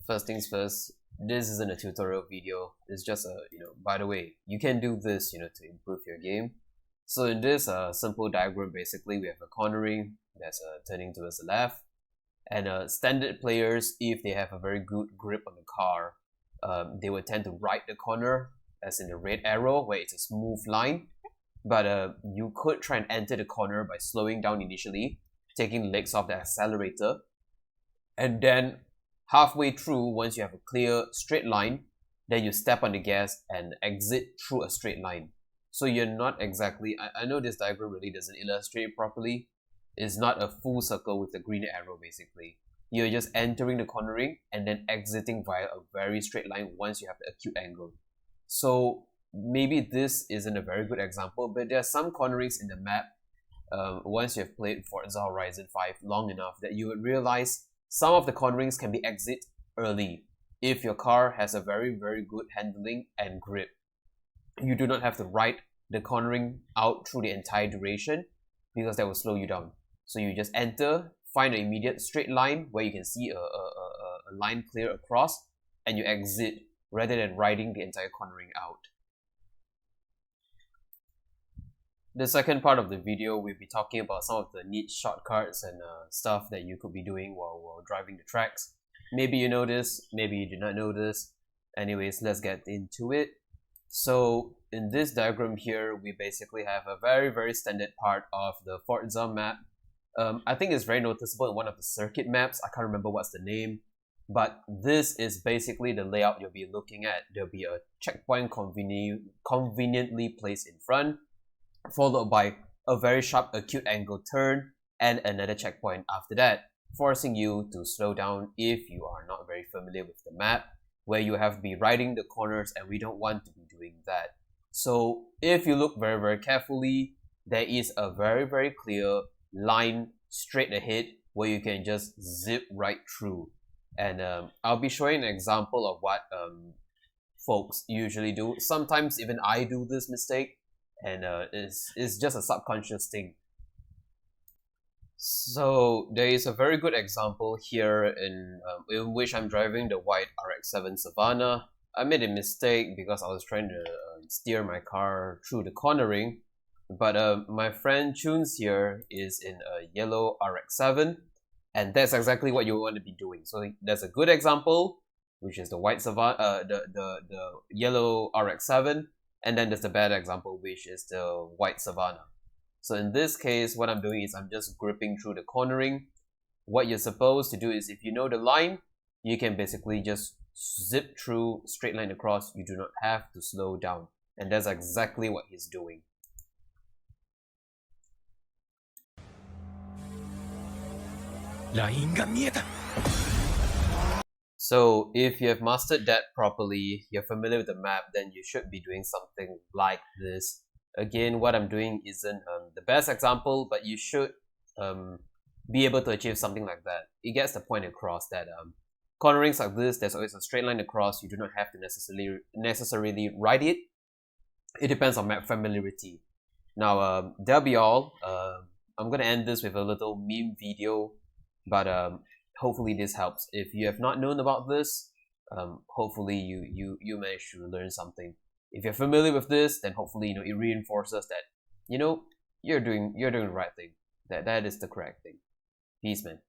First things first, this isn't a tutorial video. It's just a, by the way, you can do this, to improve your game. So in this simple diagram, basically, we have a cornering that's turning towards the left. And standard players, if they have a very good grip on the car, they would tend to right the corner, as in the red arrow, where it's a smooth line. But you could try and enter the corner by slowing down initially, taking legs off the accelerator, and then halfway through, once you have a clear straight line, then you step on the gas and exit through a straight line. So you're not exactly, I know this diagram really doesn't illustrate it properly. It's not a full circle with a green arrow basically. You're just entering the cornering and then exiting via a very straight line once you have the acute angle. So maybe this isn't a very good example, but there are some cornerings in the map once you have played Forza Horizon 5 long enough that you would realize some of the cornerings can be exit early if your car has a very good handling and grip. You do not have to ride the cornering out through the entire duration because that will slow you down. So you just enter, find an immediate straight line where you can see a line clear across, and you exit rather than riding the entire cornering out. The second part of the video, we'll be talking about some of the neat shortcuts and stuff that you could be doing while driving the tracks. Maybe you know this, maybe you do not know this. Anyways, let's get into it. So in this diagram here, we basically have a very standard part of the Forza map. I think it's very noticeable in one of the circuit maps. I can't remember what's the name, but this is basically the layout you'll be looking at. There'll be a checkpoint conveniently placed in front, followed by a very sharp acute angle turn and another checkpoint after that, forcing you to slow down if you are not very familiar with the map, where you have to be riding the corners, and we don't want to be doing that. So if you look very carefully, there is a very clear line straight ahead where you can just zip right through. And I'll be showing an example of what folks usually do. Sometimes even I do this mistake, and it's just a subconscious thing. So there is a very good example here in which I'm driving the white RX-7 Savannah. I made a mistake because I was trying to steer my car through the cornering, but my friend Chuns here is in a yellow RX-7, and that's exactly what you want to be doing. So there's a good example, which is the white Savannah, the yellow RX-7, and then there's the bad example, which is the white Savannah. So in this case, what I'm doing is I'm just gripping through the cornering. What you're supposed to do is, if you know the line, you can basically just zip through, straight line across. You do not have to slow down. And that's exactly what he's doing. So if you have mastered that properly, you're familiar with the map, then you should be doing something like this. Again, what I'm doing isn't the best example, but you should be able to achieve something like that. It gets the point across that cornerings like this, there's always a straight line across. You do not have to necessarily ride it. It depends on map familiarity. Now, that'll be all. I'm gonna end this with a little meme video, but hopefully this helps. If you have not known about this, hopefully you managed to learn something. If you're familiar with this, then hopefully it reinforces that you're doing the right thing. That is the correct thing. Peace, man.